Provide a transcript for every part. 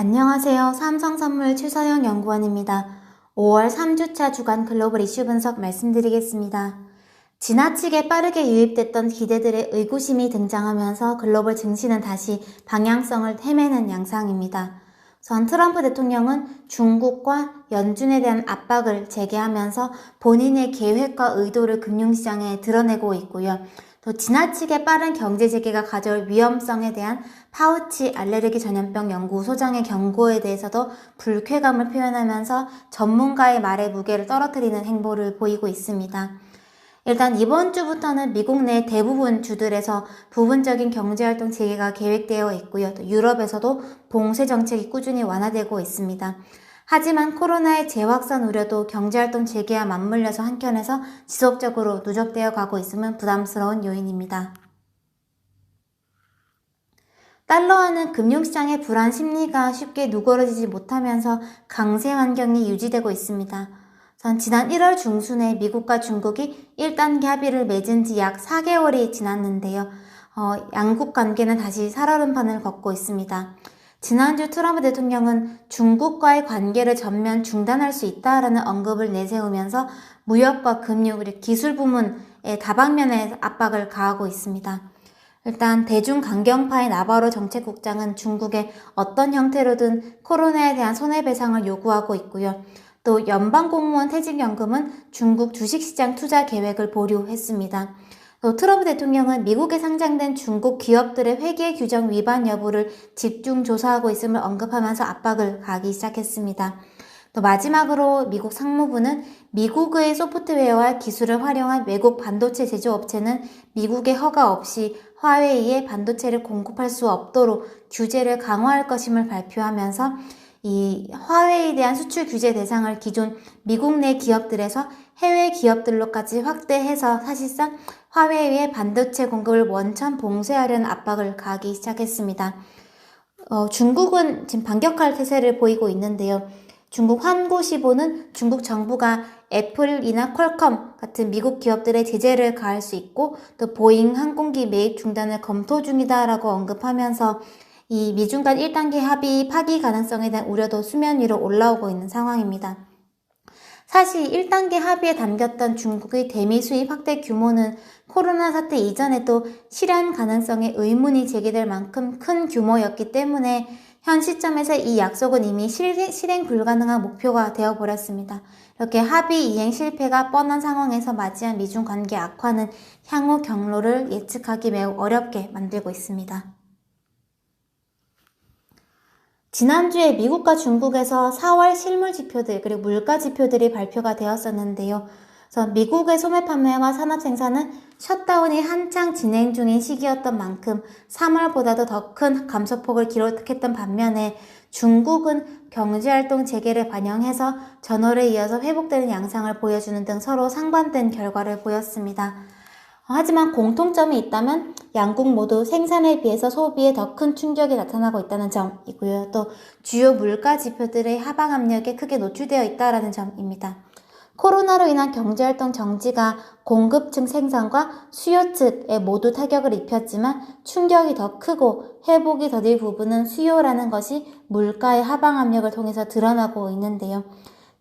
안녕하세요. 삼성선물 최서영 연구원입니다. 5월 3주차 주간 글로벌 이슈 분석 말씀드리겠습니다. 지나치게 빠르게 유입됐던 기대들의 의구심이 등장하면서 글로벌 증시는 다시 방향성을 헤매는 양상입니다. 전 트럼프 대통령은 중국과 연준에 대한 압박을 재개하면서 본인의 계획과 의도를 금융시장에 드러내고 있고요. 또 지나치게 빠른 경제 재개가 가져올 위험성에 대한 파우치 알레르기 전염병 연구소장의 경고에 대해서도 불쾌감을 표현하면서 전문가의 말에 무게를 떨어뜨리는 행보를 보이고 있습니다. 일단 이번 주부터는 미국 내 대부분 주들에서 부분적인 경제활동 재개가 계획되어 있고요. 또 유럽에서도 봉쇄 정책이 꾸준히 완화되고 있습니다. 하지만 코로나의 재확산 우려도 경제활동 재개와 맞물려서 한켠에서 지속적으로 누적되어 가고 있음은 부담스러운 요인입니다. 달러화는 금융시장의 불안 심리가 쉽게 누그러지지 못하면서 강세 환경이 유지되고 있습니다. 지난 1월 중순에 미국과 중국이 1단계 합의를 맺은 지 약 4개월이 지났는데요. 양국 관계는 다시 살얼음판을 걷고 있습니다. 지난주 트럼프 대통령은 중국과의 관계를 전면 중단할 수 있다라는 언급을 내세우면서 무역과 금융 그리고 기술 부문의 다방면에 압박을 가하고 있습니다. 일단 대중강경파의 나바로 정책국장은 중국에 어떤 형태로든 코로나에 대한 손해배상을 요구하고 있고요. 또 연방공무원 퇴직연금은 중국 주식시장 투자 계획을 보류했습니다. 또 트럼프 대통령은 미국에 상장된 중국 기업들의 회계 규정 위반 여부를 집중 조사하고 있음을 언급하면서 압박을 가하기 시작했습니다. 또 마지막으로 미국 상무부는 미국의 소프트웨어와 기술을 활용한 외국 반도체 제조업체는 미국의 허가 없이 화웨이에 반도체를 공급할 수 없도록 규제를 강화할 것임을 발표하면서 이 화웨이에 대한 수출 규제 대상을 기존 미국 내 기업들에서 해외 기업들로까지 확대해서 사실상 화웨이의 반도체 공급을 원천 봉쇄하려는 압박을 가하기 시작했습니다. 중국은 지금 반격할 태세를 보이고 있는데요. 중국 환구시보는 중국 정부가 애플이나 퀄컴 같은 미국 기업들의 제재를 가할 수 있고 또 보잉 항공기 매입 중단을 검토 중이다라고 언급하면서 이 미중 간 1단계 합의 파기 가능성에 대한 우려도 수면 위로 올라오고 있는 상황입니다. 사실 1단계 합의에 담겼던 중국의 대미 수입 확대 규모는 코로나 사태 이전에도 실현 가능성에 의문이 제기될 만큼 큰 규모였기 때문에 현 시점에서 이 약속은 이미 실행 불가능한 목표가 되어버렸습니다. 이렇게 합의 이행 실패가 뻔한 상황에서 맞이한 미중 관계 악화는 향후 경로를 예측하기 매우 어렵게 만들고 있습니다. 지난주에 미국과 중국에서 4월 실물 지표들 그리고 물가 지표들이 발표가 되었었는데요. 그래서 미국의 소매 판매와 산업 생산은 셧다운이 한창 진행 중인 시기였던 만큼 3월보다도 더 큰 감소폭을 기록했던 반면에 중국은 경제활동 재개를 반영해서 전월에 이어서 회복되는 양상을 보여주는 등 서로 상반된 결과를 보였습니다. 하지만 공통점이 있다면 양국 모두 생산에 비해서 소비에 더 큰 충격이 나타나고 있다는 점이고요. 또 주요 물가 지표들의 하방 압력에 크게 노출되어 있다는 점입니다. 코로나로 인한 경제활동 정지가 공급층 생산과 수요 측에 모두 타격을 입혔지만 충격이 더 크고 회복이 더딜 부분은 수요라는 것이 물가의 하방 압력을 통해서 드러나고 있는데요.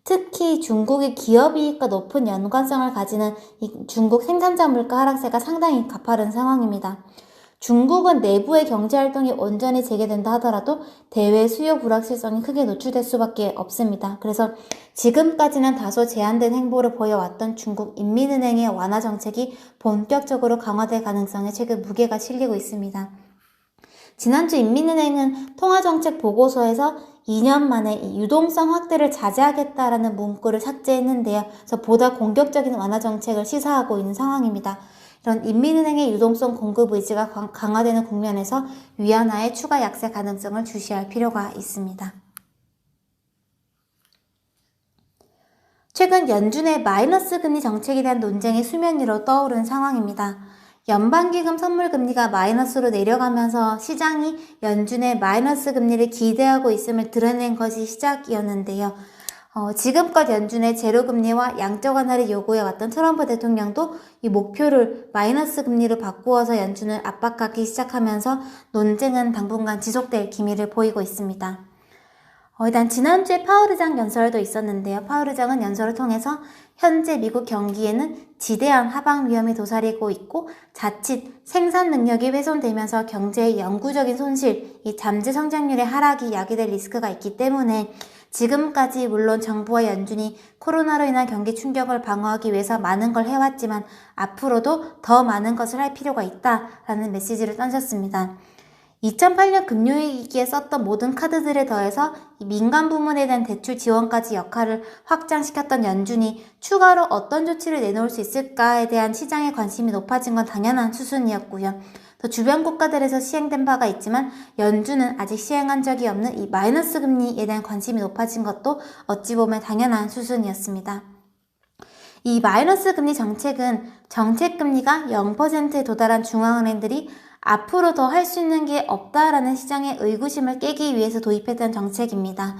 특히 중국의 기업이익과 높은 연관성을 가지는 이 중국 생산자 물가 하락세가 상당히 가파른 상황입니다. 중국은 내부의 경제활동이 온전히 재개된다 하더라도 대외 수요 불확실성이 크게 노출될 수밖에 없습니다. 그래서 지금까지는 다소 제한된 행보를 보여왔던 중국 인민은행의 완화 정책이 본격적으로 강화될 가능성에 최근 무게가 실리고 있습니다. 지난주 인민은행은 통화정책 보고서에서 2년 만에 이 유동성 확대를 자제하겠다라는 문구를 삭제했는데요. 그래서 보다 공격적인 완화 정책을 시사하고 있는 상황입니다. 이런 인민은행의 유동성 공급 의지가 강화되는 국면에서 위안화의 추가 약세 가능성을 주시할 필요가 있습니다. 최근 연준의 마이너스 금리 정책에 대한 논쟁이 수면 위로 떠오른 상황입니다. 연방기금 선물금리가 마이너스로 내려가면서 시장이 연준의 마이너스 금리를 기대하고 있음을 드러낸 것이 시작이었는데요. 지금껏 연준의 제로금리와 양적 완화를 요구해왔던 트럼프 대통령도 이 목표를 마이너스 금리로 바꾸어서 연준을 압박하기 시작하면서 논쟁은 당분간 지속될 기미를 보이고 있습니다. 일단 지난주에 파월 의장 연설도 있었는데요. 파월 의장은 연설을 통해서 현재 미국 경기에는 지대한 하방 위험이 도사리고 있고 자칫 생산 능력이 훼손되면서 경제의 영구적인 손실, 이 잠재 성장률의 하락이 야기될 리스크가 있기 때문에 지금까지 물론 정부와 연준이 코로나로 인한 경기 충격을 방어하기 위해서 많은 걸 해왔지만 앞으로도 더 많은 것을 할 필요가 있다라는 메시지를 던졌습니다. 2008년 금융위기에 썼던 모든 카드들에 더해서 민간 부문에 대한 대출 지원까지 역할을 확장시켰던 연준이 추가로 어떤 조치를 내놓을 수 있을까에 대한 시장의 관심이 높아진 건 당연한 수순이었고요. 또 주변 국가들에서 시행된 바가 있지만 연준은 아직 시행한 적이 없는 이 마이너스 금리에 대한 관심이 높아진 것도 어찌 보면 당연한 수순이었습니다. 이 마이너스 금리 정책은 정책금리가 0%에 도달한 중앙은행들이 앞으로 더 할 수 있는 게 없다라는 시장의 의구심을 깨기 위해서 도입했던 정책입니다.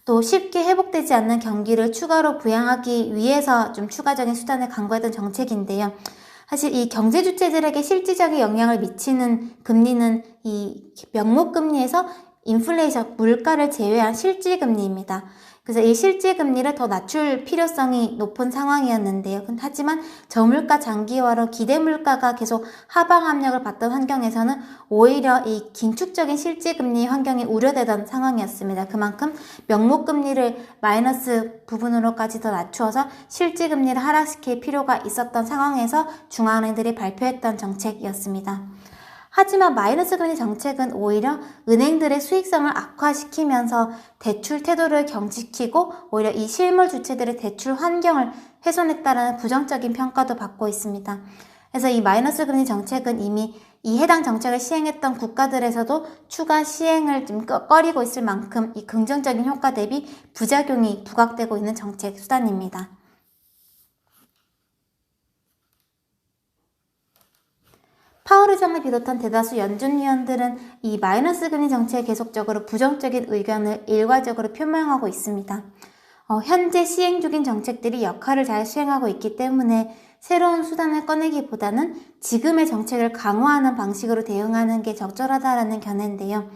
또 쉽게 회복되지 않는 경기를 추가로 부양하기 위해서 좀 추가적인 수단을 강구했던 정책인데요. 사실 이 경제 주체들에게 실질적인 영향을 미치는 금리는 이 명목금리에서 인플레이션, 물가를 제외한 실질금리입니다. 그래서 이 실질금리를 더 낮출 필요성이 높은 상황이었는데요. 하지만 저물가 장기화로 기대물가가 계속 하방 압력을 받던 환경에서는 오히려 이 긴축적인 실질금리 환경이 우려되던 상황이었습니다. 그만큼 명목금리를 마이너스 부분으로까지 더 낮추어서 실질금리를 하락시킬 필요가 있었던 상황에서 중앙은행들이 발표했던 정책이었습니다. 하지만 마이너스 금리 정책은 오히려 은행들의 수익성을 악화시키면서 대출 태도를 경직시키고 오히려 이 실물 주체들의 대출 환경을 훼손했다는 부정적인 평가도 받고 있습니다. 그래서 이 마이너스 금리 정책은 이미 이 해당 정책을 시행했던 국가들에서도 추가 시행을 좀 꺼리고 있을 만큼 이 긍정적인 효과 대비 부작용이 부각되고 있는 정책 수단입니다. 파월 의장을 비롯한 대다수 연준 위원들은 이 마이너스 금리 정책에 계속적으로 부정적인 의견을 일괄적으로 표명하고 있습니다. 현재 시행 중인 정책들이 역할을 잘 수행하고 있기 때문에 새로운 수단을 꺼내기보다는 지금의 정책을 강화하는 방식으로 대응하는 게 적절하다라는 견해인데요.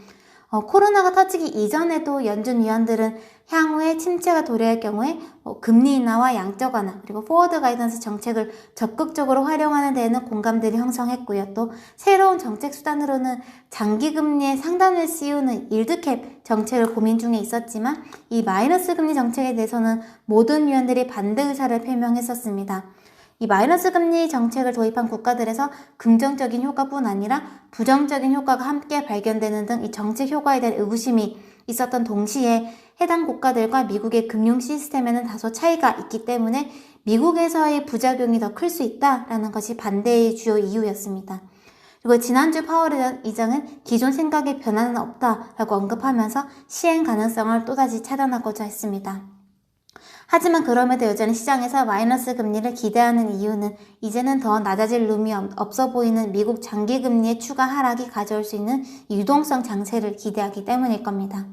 코로나가 터지기 이전에도 연준 위원들은 향후에 침체가 도래할 경우에 금리 인하와 양적 완화 그리고 포워드 가이던스 정책을 적극적으로 활용하는 데에는 공감대를 형성했고요. 또 새로운 정책 수단으로는 장기 금리의 상단을 씌우는 일드캡 정책을 고민 중에 있었지만 이 마이너스 금리 정책에 대해서는 모든 위원들이 반대 의사를 표명했었습니다. 이 마이너스 금리 정책을 도입한 국가들에서 긍정적인 효과뿐 아니라 부정적인 효과가 함께 발견되는 등 이 정책 효과에 대한 의구심이 있었던 동시에 해당 국가들과 미국의 금융 시스템에는 다소 차이가 있기 때문에 미국에서의 부작용이 더 클 수 있다라는 것이 반대의 주요 이유였습니다. 그리고 지난주 파월 의장은 기존 생각에 변화는 없다라고 언급하면서 시행 가능성을 또다시 차단하고자 했습니다. 하지만 그럼에도 여전히 시장에서 마이너스 금리를 기대하는 이유는 이제는 더 낮아질 룸이 없어 보이는 미국 장기 금리의 추가 하락이 가져올 수 있는 유동성 장세를 기대하기 때문일 겁니다.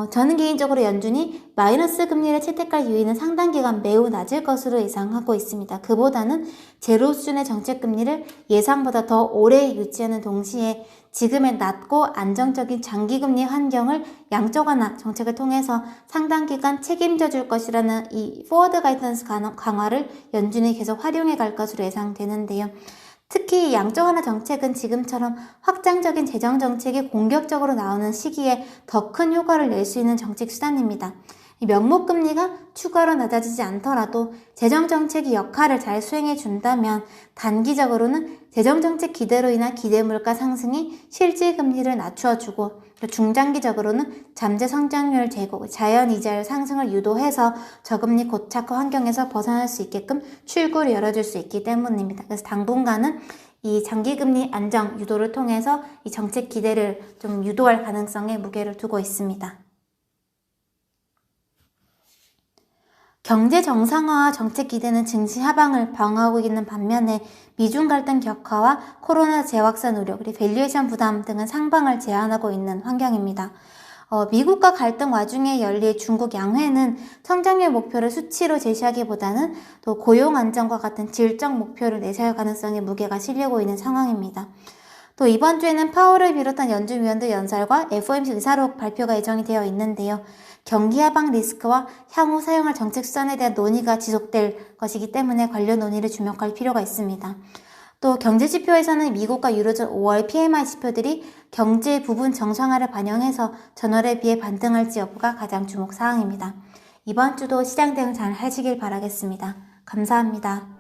저는 개인적으로 연준이 마이너스 금리를 채택할 유인은 상당 기간 매우 낮을 것으로 예상하고 있습니다. 그보다는 제로 수준의 정책 금리를 예상보다 더 오래 유지하는 동시에 지금의 낮고 안정적인 장기금리 환경을 양적 완화 정책을 통해서 상당 기간 책임져 줄 것이라는 이 포워드 가이던스 강화를 연준이 계속 활용해 갈 것으로 예상되는데요. 특히 양적 완화 정책은 지금처럼 확장적인 재정 정책이 공격적으로 나오는 시기에 더 큰 효과를 낼 수 있는 정책 수단입니다. 이 명목금리가 추가로 낮아지지 않더라도 재정정책이 역할을 잘 수행해 준다면 단기적으로는 재정정책 기대로 인한 기대물가 상승이 실질금리를 낮추어주고 중장기적으로는 잠재 성장률 제고, 자연이자율 상승을 유도해서 저금리 고착화 환경에서 벗어날 수 있게끔 출구를 열어줄 수 있기 때문입니다. 그래서 당분간은 이 장기금리 안정 유도를 통해서 이 정책 기대를 좀 유도할 가능성에 무게를 두고 있습니다. 경제 정상화와 정책 기대는 증시 하방을 방어하고 있는 반면에 미중 갈등 격화와 코로나 재확산 우려, 그리고 밸류에이션 부담 등은 상방을 제한하고 있는 환경입니다. 미국과 갈등 와중에 열릴 중국 양회는 성장률 목표를 수치로 제시하기보다는 또 고용 안정과 같은 질적 목표를 내세울 가능성에 무게가 실리고 있는 상황입니다. 또 이번 주에는 파월을 비롯한 연준위원들 연설과 FOMC 의사록 발표가 예정이 되어 있는데요. 경기 하방 리스크와 향후 사용할 정책 수단에 대한 논의가 지속될 것이기 때문에 관련 논의를 주목할 필요가 있습니다. 또 경제지표에서는 미국과 유로존 5월 PMI 지표들이 경제 부분 정상화를 반영해서 전월에 비해 반등할지 여부가 가장 주목 사항입니다. 이번 주도 시장 대응 잘 하시길 바라겠습니다. 감사합니다.